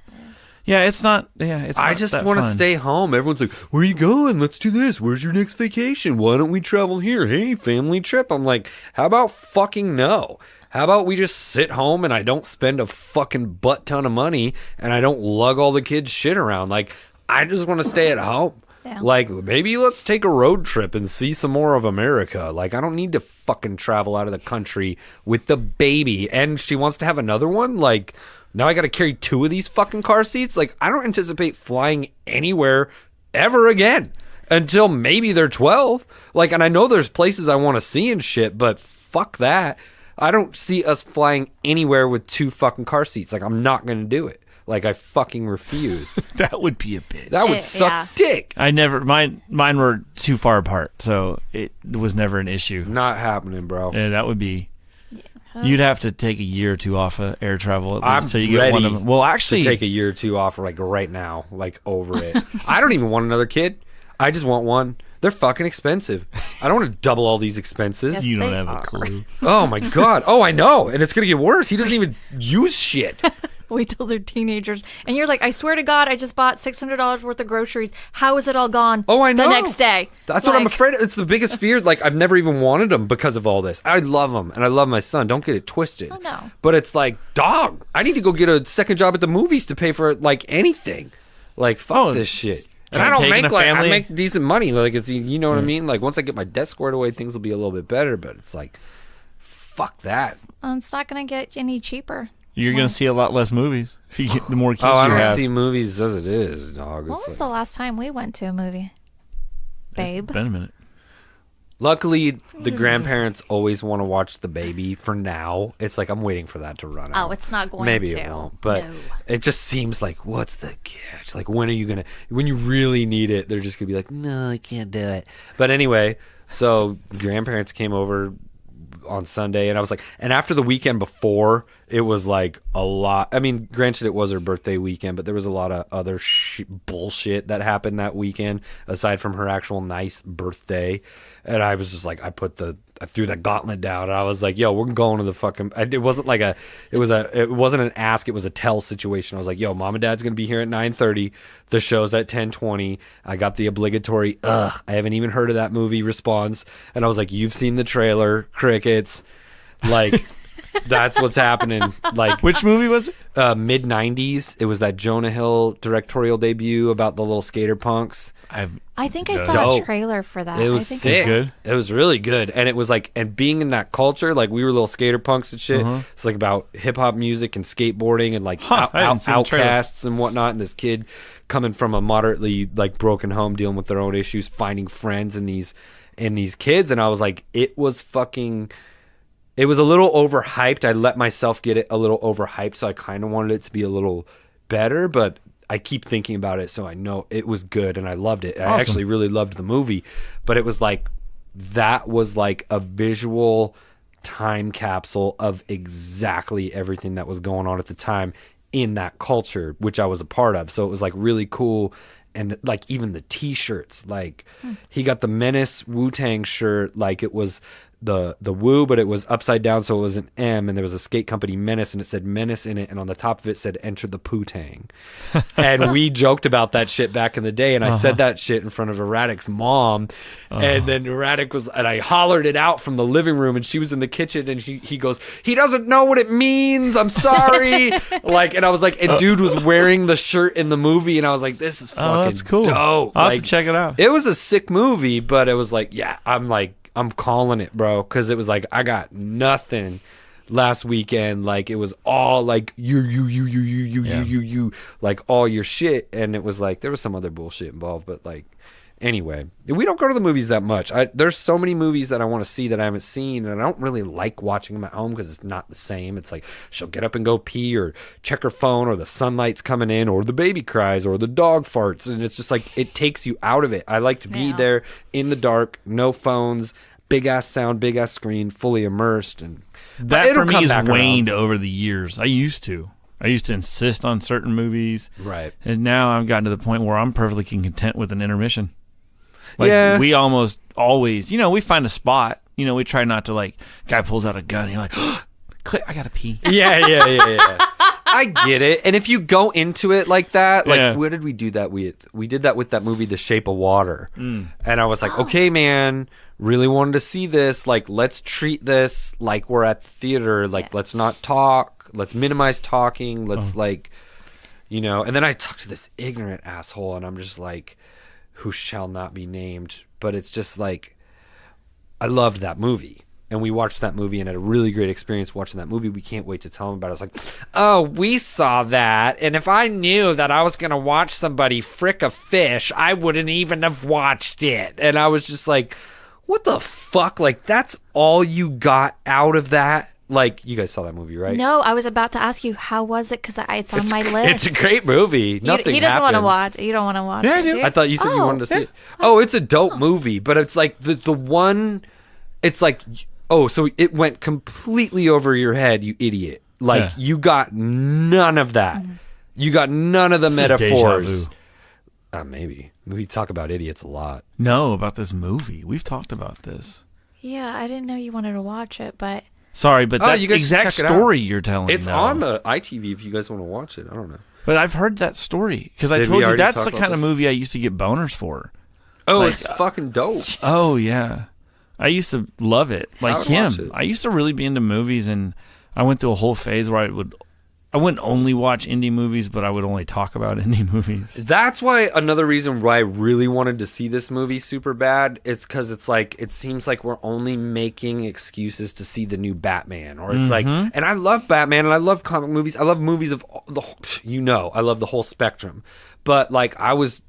Yeah, it's not. Yeah, it's. I not just that want to fun. stay home. Everyone's like, where are you going? Let's do this. Where's your next vacation? Why don't we travel here? Hey, family trip. I'm like, how about fucking no? How about we just sit home and I don't spend a fucking butt ton of money and I don't lug all the kids' shit around? Like, I just want to stay at home. Yeah. Like, maybe let's take a road trip and see some more of America. Like, I don't need to fucking travel out of the country with the baby. And she wants to have another one? Like, now I got to carry 2 of these fucking car seats? Like, I don't anticipate flying anywhere ever again. until maybe they're 12. Like, and I know there's places I want to see and shit, but fuck that. I don't see us flying anywhere with 2 fucking car seats. Like, I'm not going to do it. Like, I fucking refuse. That would be a bitch. That would suck dick. I never, mine were too far apart, so it was never an issue. Not happening, bro. Yeah, that would be. You'd have to take a year or 2 off of air travel at least, so you get one of them. Well, actually, to take a year or 2 off, like right now, like over it. I don't even want another kid. I just want one. They're fucking expensive. I don't want to double all these expenses. Yes, you don't they have are. a clue. Oh my god. Oh, I know, and it's gonna get worse. He doesn't even use shit. Wait till they're teenagers. And you're like, I swear to God, I just bought $600 worth of groceries. How is it all gone? Oh, I know. The next day. That's what I'm afraid of. It's the biggest fear. Like, I've never even wanted them because of all this. I love them, and I love my son. Don't get it twisted. Oh, no. But it's like, dog, I need to go get a second job at the movies to pay for, like, anything. Like, fuck this shit. And I don't taking make, a like, I family- make decent money. Like, it's, you know what I mean? Like, once I get my desk squared away, things will be a little bit better. But it's like, fuck that. It's not going to get any cheaper. You're going to see a lot less movies if you get the more kids I you don't have. see movies as it is, dog. When It's was like- the last time we went to a movie? Babe. It's been a minute. Luckily, the grandparents always want to watch the baby for now. It's like, I'm waiting for that to run out. Oh, it's not going Maybe to. it won't, but No. it just seems like, what's the catch? Like, when are you gonna? When you really need it, they're just gonna be like, no, I can't do it. But anyway, so grandparents came over on Sunday, and I was like, and after the weekend before, it was like a lot. I mean, granted, it was her birthday weekend, but there was a lot of other bullshit that happened that weekend aside from her actual nice birthday. And I was just like, I threw that gauntlet down, and I was like, yo, we're going to the fucking. It wasn't like it wasn't an ask, it was a tell situation. I was like, yo, mom and dad's gonna be here at 9:30. The show's at 10:20. I got the obligatory, I haven't even heard of that movie response, and I was like, you've seen the trailer, crickets, like. That's what's happening. Like, Which movie was it? mid 90s. It was that Jonah Hill directorial debut about the little skater punks. I think I Dope. saw a trailer for that. It was I think sick. good? It was really good. And it was like, and being in that culture, like we were little skater punks and shit. It's like about hip hop music and skateboarding and like I didn't see the trailer. outcasts and whatnot. And this kid coming from a moderately like broken home, dealing with their own issues, finding friends in these kids. And I was like, it was a little overhyped. I let myself get it a little overhyped, so I kind of wanted it to be a little better, but I keep thinking about it, so I know it was good, and I loved it. I actually really loved the movie, but it was like, that was like a visual time capsule of exactly everything that was going on at the time in that culture, which I was a part of. So it was like really cool. And like even the t-shirts, like he got the Menace Wu-Tang shirt, like it was the Wu, but it was upside down, so it was an M, and there was a skate company Menace, and it said Menace in it, and on the top of it said Enter the Poo-Tang. And we joked about that shit back in the day, and I said that shit in front of Erratic's mom, and then Erratic and I hollered it out from the living room, and she was in the kitchen, and he goes, he doesn't know what it means, I'm sorry. Like, and I was like, and dude was wearing the shirt in the movie, and I was like, this is fucking that's cool. dope. I'll Like, have to check it out. it was a sick movie, but it was like, yeah, I'm calling it, bro, because it was like, I got nothing last weekend. Like, it was all like you, like all your shit, and it was like there was some other bullshit involved, but like, anyway, we don't go to the movies that much. There's so many movies that I want to see that I haven't seen, and I don't really like watching them at home because it's not the same. It's like she'll get up and go pee or check her phone, or the sunlight's coming in, or the baby cries, or the dog farts, and it's just like it takes you out of it. I like to be there in the dark, no phones, big ass sound, big ass screen, fully immersed, and That it'll for me come has back waned around. over the years. I used to insist on certain movies, Right. and now I've gotten to the point where I'm perfectly content with an intermission. Like, Yeah. we almost always, we find a spot. We try not to, like, guy pulls out a gun, and you're like, click, I gotta pee. Yeah. I get it. And if you go into it like that, like, Yeah. where did we do that with? We did that with that movie, The Shape of Water. And I was like, okay, man, really wanted to see this. Like, let's treat this like we're at the theater. Like, let's not talk. Let's minimize talking. Let's, and then I talked to this ignorant asshole, and I'm just like, who shall not be named. But it's just like, I loved that movie. and we watched that movie and had a really great experience watching that movie. We can't wait to tell them about it. I was like, oh, we saw that, and if I knew that I was going to watch somebody frick a fish, I wouldn't even have watched it. And I was just like, what the fuck? Like, that's all you got out of that? Like, you guys saw that movie, right? No, I was about to ask you, how was it? Because it's on my list. It's a great movie. Nothing He doesn't want to happens. watch. You don't want to watch Yeah, I it, do. do you? I thought you said you wanted to see it. Oh, it's a dope movie, but it's like the one, it's like, oh, so it went completely over your head, you idiot. Like, you got none of that. You got none of the metaphors. Maybe. We talk about idiots a lot. No, about this movie. We've talked about this. Yeah, I didn't know you wanted to watch it, but... Sorry, but that you guys should exact check it story out. you're telling It's now. on the ITV if you guys want to watch it. I don't know. But I've heard that story because I Did told we you already that's talk the about kind of this? movie I used to get boners for. Oh, Like, it's fucking dope. Oh yeah, I used to love it. Like would watch him, it. I used to really be into movies, and I went through a whole phase where I wouldn't only watch indie movies, but I would only talk about indie movies. That's why another reason why I really wanted to see this movie super bad is because it's like it seems like we're only making excuses to see the new Batman, or it's like, and I love Batman and I love comic movies. I love movies of I love the whole spectrum. But like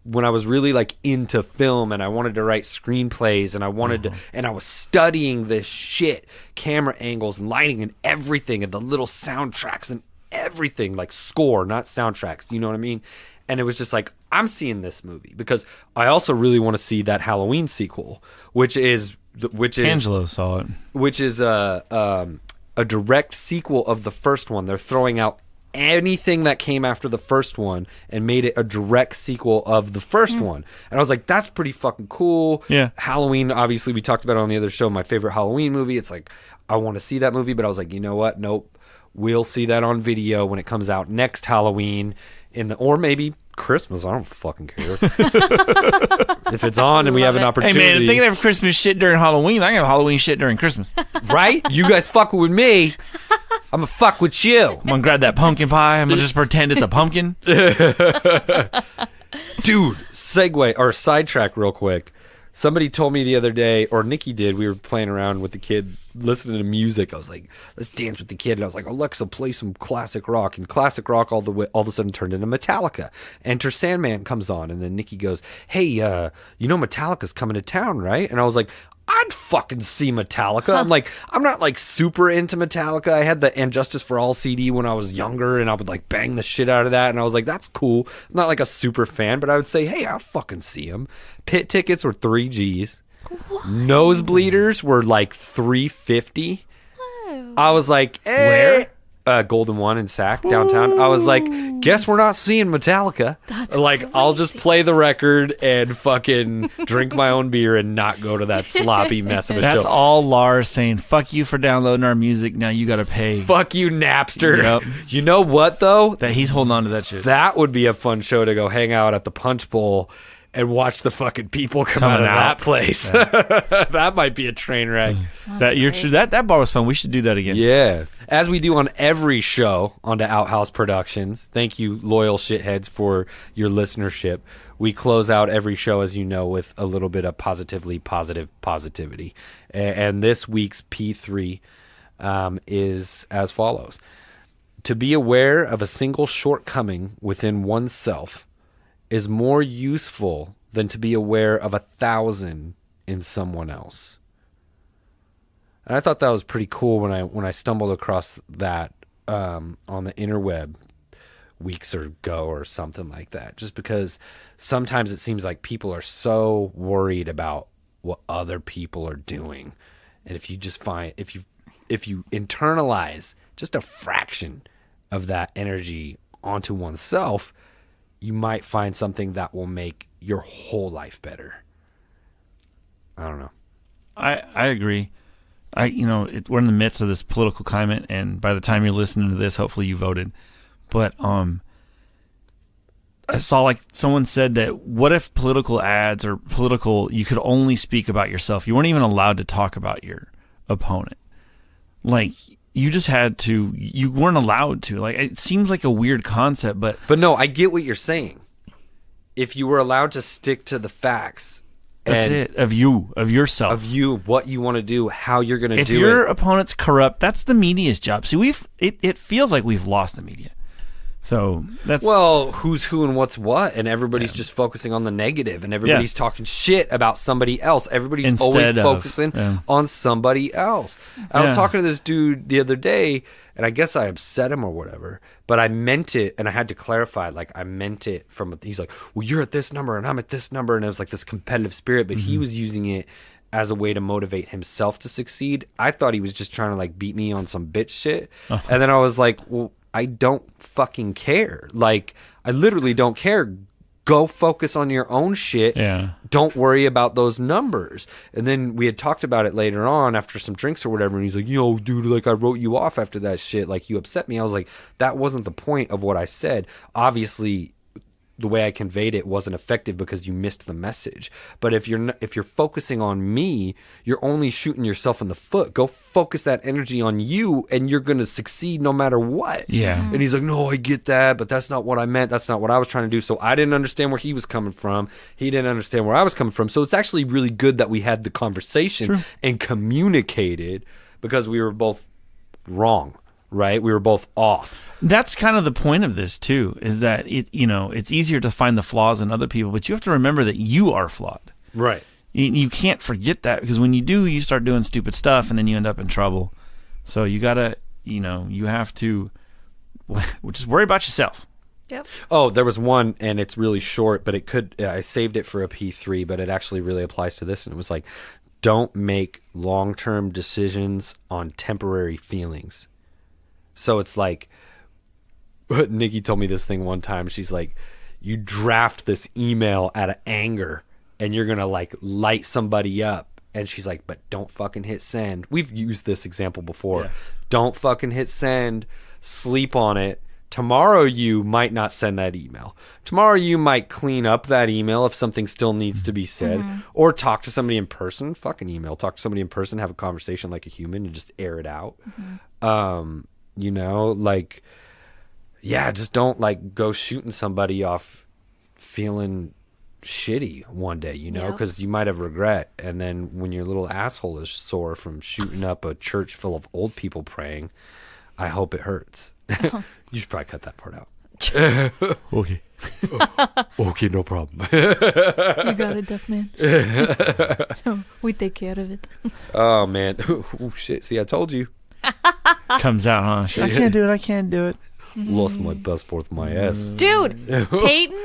when I was really like into film and I wanted to write screenplays and I wanted to, and I was studying this shit, camera angles and lighting and everything and the little soundtracks and everything, like score, not soundtracks, you know what I mean? And it was just like, I'm seeing this movie because I also really want to see that Halloween sequel, which is Angelo saw it, which is a direct sequel of the first one. They're throwing out anything that came after the first one and made it a direct sequel of the first one. And I was like, that's pretty fucking cool. Yeah. Halloween, obviously we talked about it on the other show, my favorite Halloween movie. It's like, I want to see that movie, but I was like, you know what? Nope. We'll see that on video when it comes out next Halloween or maybe Christmas. I don't fucking care. If it's on and we have an Love it. opportunity. Hey man, if they can have Christmas shit during Halloween, I can have Halloween shit during Christmas. Right? You guys fucking with me. I'm gonna fuck with you. I'm gonna grab that pumpkin pie. I'm gonna just pretend it's a pumpkin. Dude, segue or sidetrack real quick. Somebody told me the other day, or Nikki did, we were playing around with the kid, listening to music. I was like, let's dance with the kid. And I was like, Alexa, play some classic rock. And classic rock all of a sudden turned into Metallica. Enter Sandman comes on. And then Nikki goes, hey, you know Metallica's coming to town, right? And I was like, I'd fucking see Metallica. I'm like, I'm not like super into Metallica. I had the And Justice for All CD when I was younger, and I would like bang the shit out of that. And I was like, that's cool. I'm not like a super fan, but I would say, hey, I'll fucking see him. Pit tickets were $3 What? Nosebleeders were like $3.50. I was like, hey. Golden One in Sac downtown. I was like, guess we're not seeing Metallica. That's like, crazy. I'll just play the record and fucking drink my own beer and not go to that sloppy mess of a That's show. all Lars saying. Fuck you for downloading our music. Now you got to pay. Fuck you, Napster. Yep. You know what though? That he's holding on to that shit. That would be a fun show to go hang out at the Punch Bowl and watch the fucking people come out of that place. That might be a train wreck. That bar was fun. We should do that again. Yeah. As we do on every show on the Outhouse Productions, thank you, loyal shitheads, for your listenership. We close out every show, as you know, with a little bit of positivity. And this week's P3 is as follows. To be aware of a single shortcoming within oneself is more useful than to be aware of 1,000 in someone else. And I thought that was pretty cool when I stumbled across that on the interweb weeks ago or something like that. Just because sometimes it seems like people are so worried about what other people are doing, and if you internalize just a fraction of that energy onto oneself, you might find something that will make your whole life better. I don't know. I agree. We're in the midst of this political climate, and by the time you're listening to this, hopefully you voted. But I saw like someone said that what if political ads or you could only speak about yourself? You weren't even allowed to talk about your opponent. Like you weren't allowed to. Like it seems like a weird concept, but no, I get what you're saying. If you were allowed to stick to the facts That's it. Of yourself. Of you, what you want to do, how you're going to do it. If your opponent's corrupt, that's the media's job. See, it feels like we've lost the media. So that's who's who and what's what, and everybody's just focusing on the negative, and everybody's talking shit about somebody else. Everybody's always focusing on somebody else. I was talking to this dude the other day, and I guess I upset him or whatever, but I meant it, and I had to clarify. Like, I meant it from. He's like, "Well, you're at this number, and I'm at this number," and it was like this competitive spirit, but he was using it as a way to motivate himself to succeed. I thought he was just trying to like beat me on some bitch shit, and then I was like, well, I don't fucking care. Like, I literally don't care. Go focus on your own shit. Yeah. Don't worry about those numbers. And then we had talked about it later on after some drinks or whatever. And he's like, dude, like I wrote you off after that shit. Like, you upset me. I was like, that wasn't the point of what I said. Obviously, the way I conveyed it wasn't effective because you missed the message. But if you're focusing on me, you're only shooting yourself in the foot. Go focus that energy on you, and you're going to succeed no matter what. Yeah. And he's like, no, I get that, but that's not what I meant. That's not what I was trying to do. So I didn't understand where he was coming from. He didn't understand where I was coming from. So it's actually really good that we had the conversation and communicated, because we were both wrong. Right? We were both off. That's kind of the point of this too, is that it's easier to find the flaws in other people, but you have to remember that you are flawed. Right. You can't forget that, because when you do, you start doing stupid stuff and then you end up in trouble. So you gotta, you have to just worry about yourself. Yep. Oh, there was one, and it's really short, but I saved it for a P3, but it actually really applies to this. And it was like, don't make long-term decisions on temporary feelings. So it's like, Nikki told me this thing one time. She's like, you draft this email out of anger, and you're going to like light somebody up. And she's like, but don't fucking hit send. We've used this example before. Yeah. Don't fucking hit send. Sleep on it. Tomorrow you might not send that email. Tomorrow you might clean up that email if something still needs to be said. Or talk to somebody in person. Fucking email. Talk to somebody in person. Have a conversation like a human and just air it out. Just don't like go shooting somebody off feeling shitty one day, because you might have regret. And then when your little asshole is sore from shooting up a church full of old people praying, I hope it hurts. You should probably cut that part out. Okay. Okay, no problem. You got it, Duffman. So we take care of it. Oh, man. Oh, shit. See, I told you. Comes out, huh? I can't do it. Lost my passport, my ass. Dude, Peyton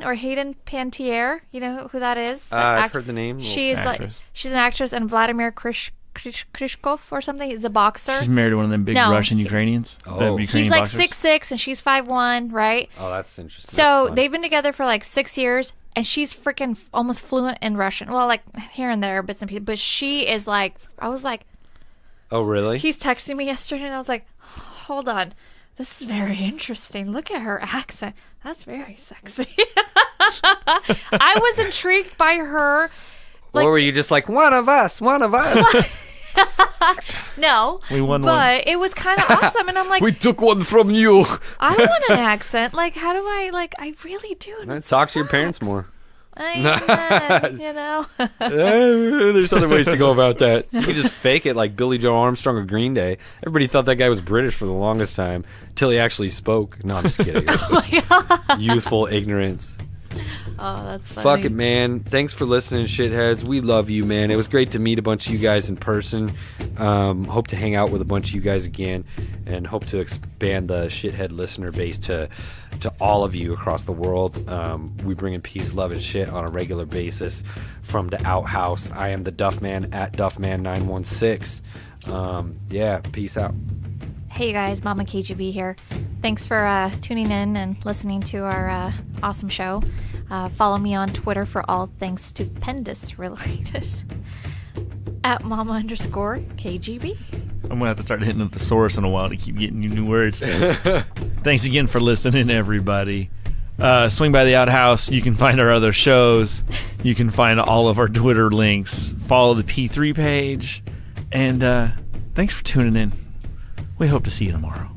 or Hayden Pantier, you know who that is? I've heard the name. She's an actress, and Vladimir Krishkov or something. He's a boxer. She's married to one of them big Russian Ukrainians. Oh. He's like 6'6", and she's 5'1", right? Oh, that's interesting. So they've been together for like 6 years, and she's freaking almost fluent in Russian. Well, like here and there, bits and pieces. But she is like, I was like, oh, really? He's texting me yesterday, and I was like, hold on. This is very interesting. Look at her accent. That's very sexy. I was intrigued by her. Or were you just like, one of us? No. We won one. But it was kind of awesome. And I'm like, we took one from you. I want an accent. Like, how do I, I really do. Talk to your parents more. There's other ways to go about that. You can just fake it like Billy Joe Armstrong or Green Day. Everybody thought that guy was British for the longest time till he actually spoke. No, I'm just kidding. Youthful ignorance. Oh, that's funny. Fuck it, man. Thanks for listening, shitheads. We love you, man. It was great to meet a bunch of you guys in person. Hope to hang out with a bunch of you guys again, and hope to expand the shithead listener base to all of you across the world. We bring in peace, love, and shit on a regular basis from the outhouse. I am the Duffman at Duffman916. Peace out. Hey, you guys. Mama KGB here. Thanks for tuning in and listening to our awesome show. Follow me on Twitter for all things stupendous related. At Mama_KGB. I'm going to have to start hitting the thesaurus in a while to keep getting you new words. Thanks again for listening, everybody. Swing by the outhouse. You can find our other shows. You can find all of our Twitter links. Follow the P3 page. And thanks for tuning in. We hope to see you tomorrow.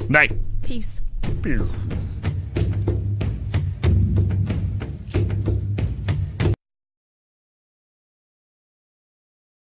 Night. Peace.